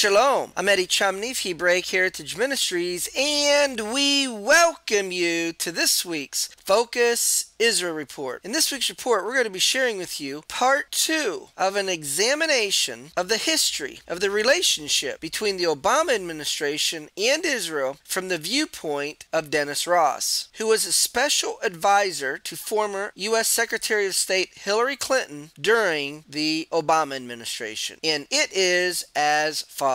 Shalom. I'm Eddie Chumney of Hebraic Heritage Ministries, and we welcome you to this week's Focus Israel Report. In this week's report, we're going to be sharing with you part 2 of an examination of the history of the relationship between the Obama administration and Israel from the viewpoint of Dennis Ross, who was a special advisor to former U.S. Secretary of State Hillary Clinton during the Obama administration. And it is as follows.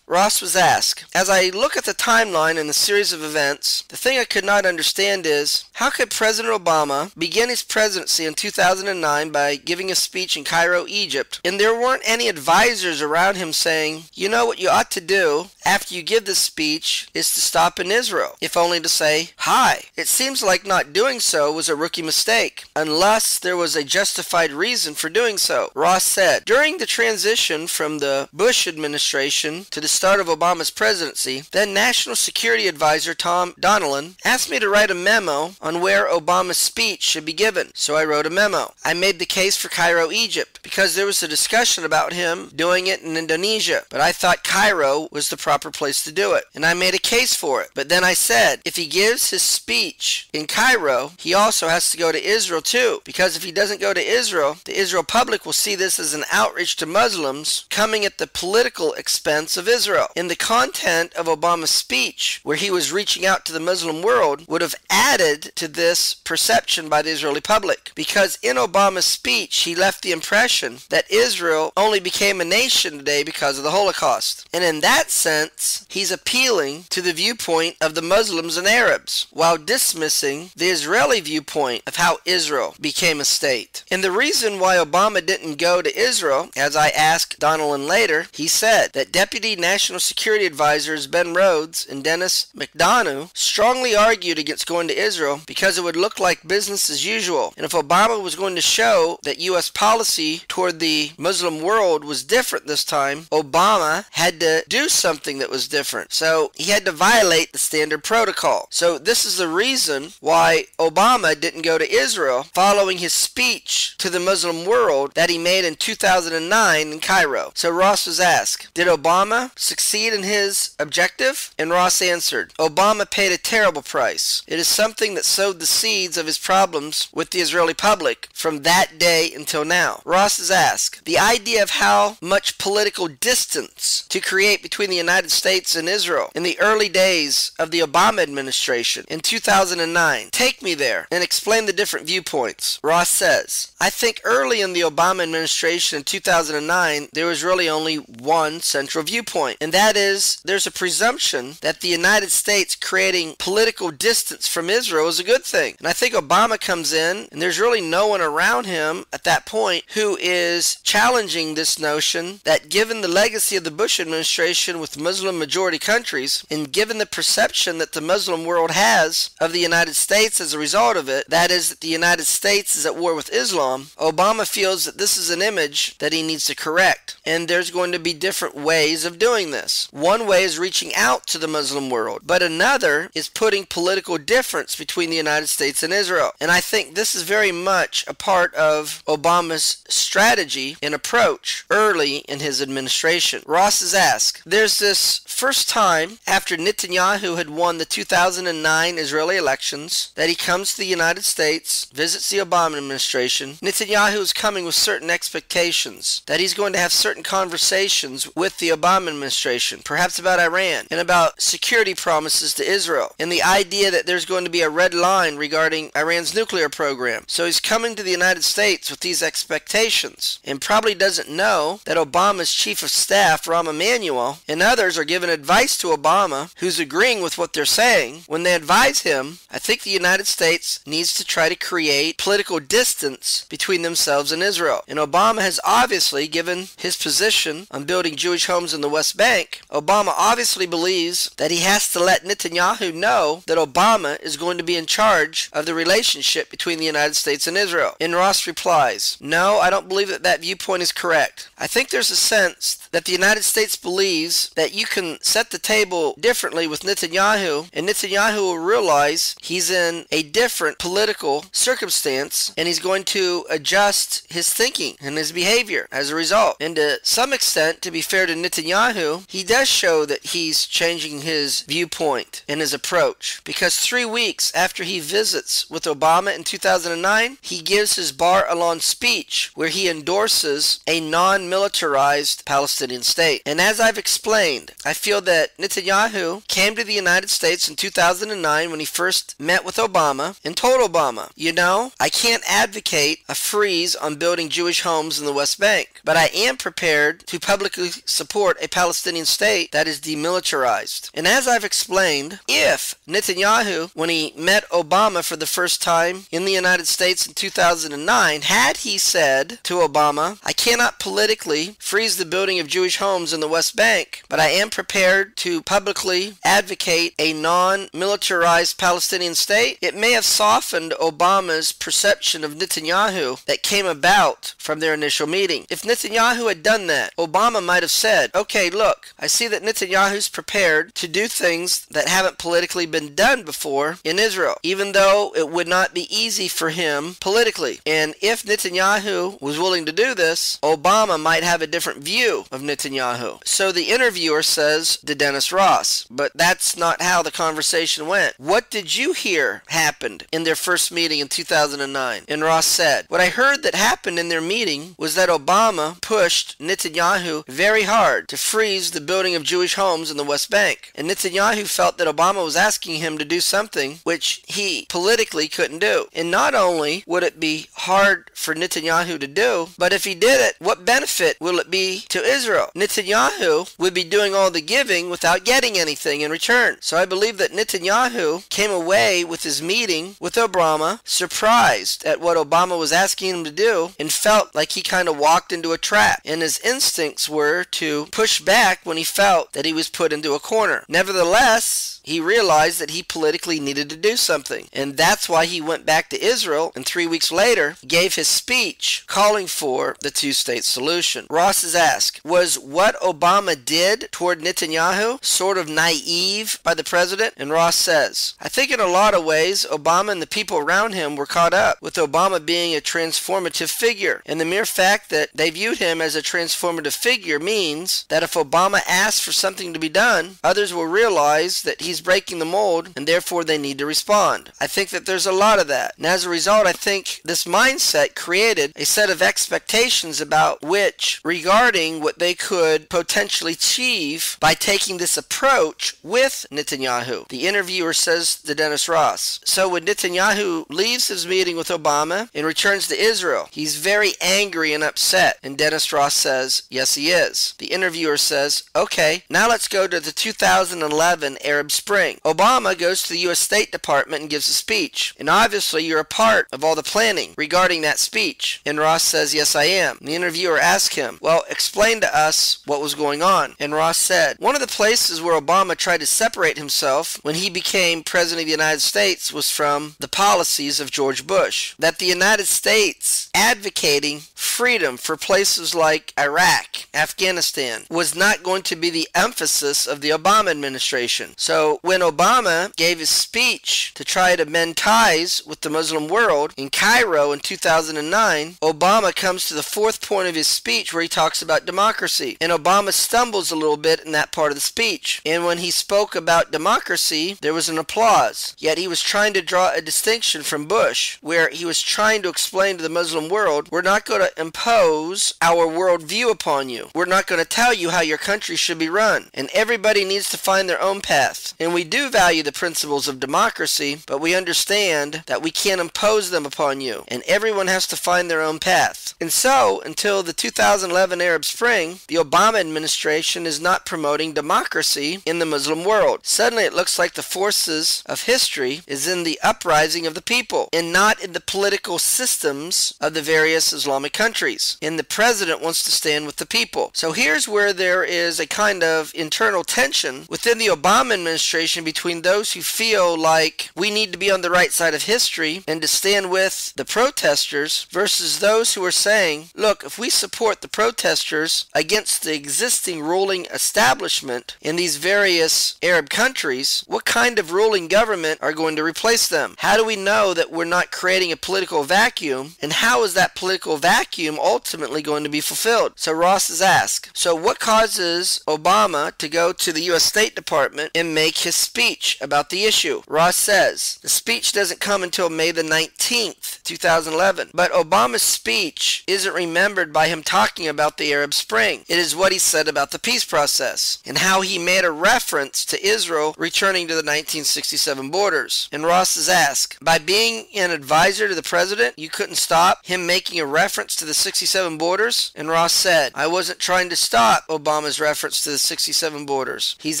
Ross was asked, "As I look at the timeline and the series of events, the thing I could not understand is, how could President Obama begin his presidency in 2009 by giving a speech in Cairo, Egypt, and there weren't any advisors around him saying, you know what you ought to do after you give this speech is to stop in Israel, if only to say hi. It seems like not doing so was a rookie mistake, unless there was a justified reason for doing so." Ross said, "During the transition from the Bush administration to the start of Obama's presidency, then National Security Advisor Tom Donilon asked me to write a memo on where Obama's speech should be given. So I wrote a memo. I made the case for Cairo, Egypt, because there was a discussion about him doing it in Indonesia, but I thought Cairo was the proper place to do it, and I made a case for it. But then I said, if he gives his speech in Cairo, he also has to go to Israel too, because if he doesn't go to Israel, the Israel public will see this as an outreach to Muslims coming at the political expense of Israel. And the content of Obama's speech, where he was reaching out to the Muslim world, would have added to this perception by the Israeli public, because in Obama's speech he left the impression that Israel only became a nation today because of the Holocaust. And in that sense, he's appealing to the viewpoint of the Muslims and Arabs, while dismissing the Israeli viewpoint of how Israel became a state. And the reason why Obama didn't go to Israel, as I asked Donilon later, he said that Deputy National Security Advisors Ben Rhodes and Dennis McDonough strongly argued against going to Israel because it would look like business as usual. And if Obama was going to show that U.S. policy toward the Muslim world was different this time, Obama had to do something that was different. So he had to violate the standard protocol. So this is the reason why Obama didn't go to Israel following his speech to the Muslim world that he made in 2009 in Cairo. So Ross was asked, did Obama succeed in his objective? And Ross answered, Obama paid a terrible price. It is something that sowed the seeds of his problems with the Israeli public from that day until now. Ross is asked, the idea of how much political distance to create between the United States and Israel in the early days of the Obama administration in 2009. Take me there and explain the different viewpoints. Ross says, I think early in the Obama administration in 2009, there was really only one central viewpoint, and that is there's a presumption that the United States creating political distance from Israel is a good thing. And I think Obama comes in, and there's really no one around him at that point who is challenging this notion that given the legacy of the Bush administration with Muslim majority countries, and given the perception that the Muslim world has of the United States as a result of it, that is that the United States is at war with Islam, Obama feels that this is an image that he needs to correct. And there's going to be different ways of doing this. One way is reaching out to the Muslim world, but another is putting political difference between the United States and Israel. And I think this is very much a part of Obama's strategy and approach early in his administration. Ross is asked, there's this first time after Netanyahu had won the 2009 Israeli elections that he comes to the United States, visits the Obama administration. Netanyahu is coming with certain expectations that he's going to have certain conversations with the Obama administration, perhaps about Iran and about security promises to Israel, and the idea that there's going to be a red line regarding Iran's nuclear program. So he's coming to the United States with these expectations and probably doesn't know that Obama's chief of staff, Rahm Emanuel, and others are giving advice to Obama, who's agreeing with what they're saying. When they advise him, I think the United States needs to try to create political distance between themselves and Israel. And Obama has obviously, given his position on building Jewish homes in the West Bank, Obama obviously believes that he has to let Netanyahu know that Obama is going to be in charge of the relationship relationship between the United States and Israel. And Ross replies, no, I don't believe that that viewpoint is correct. I think there's a sense that the United States believes that you can set the table differently with Netanyahu, and Netanyahu will realize he's in a different political circumstance, and he's going to adjust his thinking and his behavior as a result. And to some extent, to be fair to Netanyahu, he does show that he's changing his viewpoint and his approach, because 3 weeks after he visits with Obama in 2009, he gives his Bar Ilan speech where he endorses a non-militarized Palestinian state. And as I've explained, I feel that Netanyahu came to the United States in 2009 when he first met with Obama and told Obama, you know, I can't advocate a freeze on building Jewish homes in the West Bank, but I am prepared to publicly support a Palestinian state that is demilitarized. And as I've explained, if Netanyahu, when he met Obama for the first time in the United States in 2009, had he said to Obama, I cannot politically freeze the building of Jewish homes in the West Bank, but I am prepared to publicly advocate a non-militarized Palestinian state, it may have softened Obama's perception of Netanyahu that came about from their initial meeting. If Netanyahu had done that, Obama might have said, okay, look, I see that Netanyahu's prepared to do things that haven't politically been done before in Israel, even though it would not be easy for him politically. And if Netanyahu was willing to do this, Obama might have a different view of Netanyahu. So the interviewer says to Dennis Ross, but that's not how the conversation went. What did you hear happened in their first meeting in 2009? And Ross said, what I heard that happened in their meeting was that Obama pushed Netanyahu very hard to freeze the building of Jewish homes in the West Bank. And Netanyahu felt that Obama was asking him to do something which he politically couldn't do. And not only would it be hard for Netanyahu to do, but if he did it, what benefit will it be to Israel? Netanyahu would be doing all the giving without getting anything in return. So I believe that Netanyahu came away with his meeting with Obama surprised at what Obama was asking him to do and felt like he kind of walked into a trap. And his instincts were to push back when he felt that he was put into a corner. Nevertheless, he realized that he politically needed to do something. And that's why he went back to Israel and 3 weeks later gave his speech calling for the two-state solution. Ross is asked, was what Obama did toward Netanyahu sort of naive by the president? And Ross says, I think in a lot of ways Obama and the people around him were caught up with Obama being a transformative figure. And the mere fact that they viewed him as a transformative figure means that if Obama asks for something to be done, others will realize that he's breaking the mold and therefore they need to respond. I think that there's a lot of that. And as a result, I think this mindset created a set of expectations about which regarding what they could potentially achieve by taking this approach with Netanyahu. The interviewer says to Dennis Ross, so when Netanyahu leaves his meeting with Obama and returns to Israel, he's very angry and upset. And Dennis Ross says, yes, he is. The interviewer says, okay, now let's go to the 2011 Arab Spring. Obama goes to the U.S. State Department and gives a speech. And obviously you're a part of all the planning regarding that speech. And Ross says, yes, I am. The interviewer asked him, well, explain to us what was going on. And Ross said, one of the places where Obama tried to separate himself when he became president of the United States was from the policies of George Bush. That the United States advocating freedom for places like Iraq, Afghanistan, was not going to be the emphasis of the Obama administration. So when Obama gave his speech to try to mend ties with the Muslim world in Cairo in 2009, Obama comes to the fourth point of his speech where he talks about democracy. And Obama stumbles a little bit in that part of the speech. And when he spoke about democracy, there was an applause. Yet he was trying to draw a distinction from Bush, where he was trying to explain to the Muslim world, we're not going to impose our worldview upon you. We're not going to tell you how your country should be run. And everybody needs to find their own path. And we do value the principles of democracy, but we understand that we can't impose them upon you. And everyone has to find their own path. And so, until the 2011 Arab Spring, the Obama administration is not promoting democracy in the Muslim world. Suddenly it looks like the forces of history is in the uprising of the people and not in the political systems of the various Islamic countries. And the president wants to stand with the people. So here's where there is a kind of internal tension within the Obama administration between those who feel like we need to be on the right side of history and to stand with the protesters versus those who are saying, look, if we support the protesters against the existing ruling establishment in these various Arab countries, what kind of ruling government are going to replace them? How do we know that we're not creating a political vacuum, and how is that political vacuum ultimately going to be fulfilled? So Ross has asked, so what causes Obama to go to the U.S. State Department and make his speech about the issue? Ross says, the speech doesn't come until May the 19th, 2011, but Obama's speech isn't remembered by him talking about the Arab Spring. It is what he said about the peace process and how he made a reference to Israel returning to the 1967 borders. And Ross has asked, by being an advisor to the president, you couldn't stop him making a reference to the 67 borders? And Ross said, I wasn't trying to stop Obama's reference to the 67 borders. He's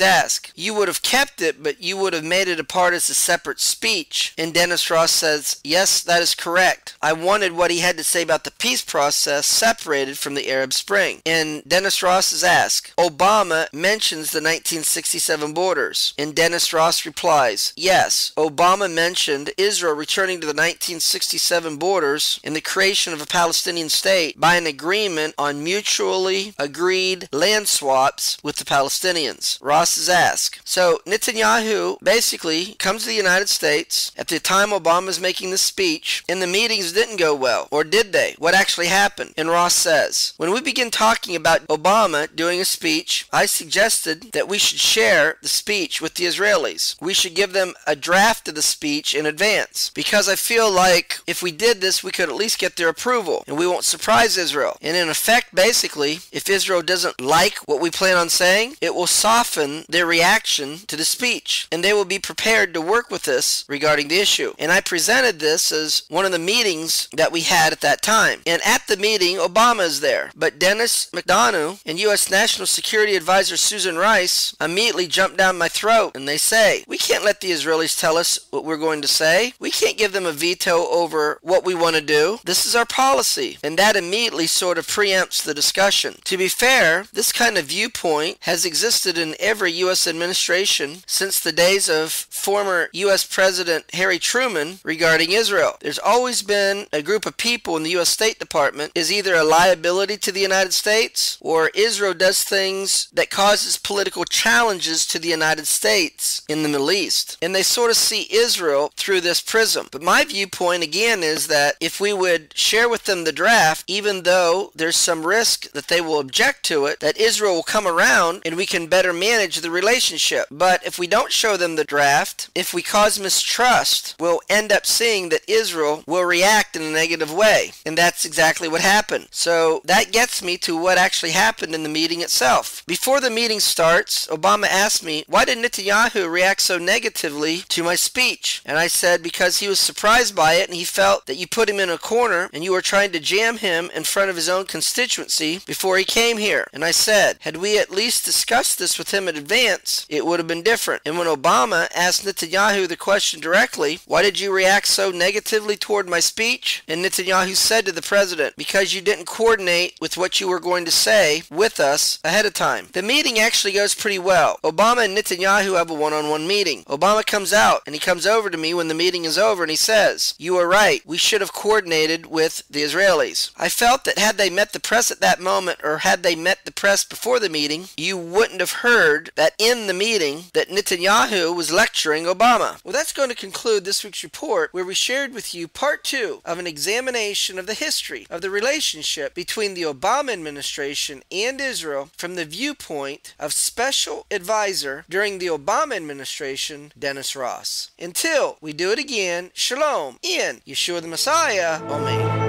asked, you would have kept it, but you would have made it a part as a separate speech. And Dennis Ross says, yes, that is correct. I wanted what he had to say about the peace process separated from the Arab Spring. And Dennis Ross is asked, Obama mentions the 1967 borders. And Dennis Ross replies, yes, Obama mentioned Israel returning to the 1967 borders and the creation of a Palestinian state by an agreement on mutually agreed land swaps with the Palestinians. Ross is asked, so Netanyahu basically comes to the United States at the time Obama is making this speech, and the meetings didn't go well, or did they? What actually happened? And Ross says, when we begin talking about Obama doing a speech, I suggested that we should share the speech with the Israelis. We should give them a draft of the speech in advance, because I feel like if we did this, we could at least get their approval, and we won't surprise Israel. And in effect, basically, if Israel doesn't like what we plan on saying, it will soften their reaction to the speech, and they will be prepared to work with us regarding the issue. And I presented this as one of the meetings that we had at that time. And at the meeting, Obama is there. But Dennis McDonough and U.S. National Security Advisor Susan Rice immediately jump down my throat, and they say, we can't let the Israelis tell us what we're going to say. We can't give them a veto over what we want to do. This is our policy. And that immediately sort of preempts the discussion. To be fair, this kind of viewpoint has existed in every U.S. administration since the days of former U.S. President Harry Truman regarding Israel. There's always been a group of people in the U.S. State Department is either a liability to the United States, or Israel does things that causes political challenges to the United States in the Middle East. And they sort of see Israel through this prism. But my viewpoint again is that if we would share with them the draft, even though there's some risk that they will object to it, that Israel will come around and we can better manage the relationship. But if we don't show them the draft, if we cause mistrust, we'll end up seeing that Israel will react in a negative way. And that's exactly what happened. So that gets me to what actually happened in the meeting itself. Before the meeting starts, Obama asked me, why did Netanyahu react so negatively to my speech? And I said, because he was surprised by it and he felt that you put him in a corner and you were trying to jam him in front of his own constituency before he came here. And I said, had we at least discussed this with him in advance, it would have been different. And when Obama asked Netanyahu the question directly, why did you react so negatively toward my speech? And Netanyahu said to the president, because you didn't coordinate with what you were going to say with us ahead of time. The meeting actually goes pretty well. Obama and Netanyahu have a one-on-one meeting. Obama comes out and he comes over to me when the meeting is over and he says, you are right, we should have coordinated with the Israelis. I felt that had they met the press at that moment, or had they met the press before the meeting, you wouldn't have heard that in the meeting that Netanyahu was lecturing Obama. Well, that's going to conclude this week's report, where we shared with you part 2 of an examination of the history of the relationship between the Obama administration and Israel from the viewpoint of Special Advisor during the Obama administration, Dennis Ross. Until we do it again, Shalom in Yeshua the Messiah. Amen.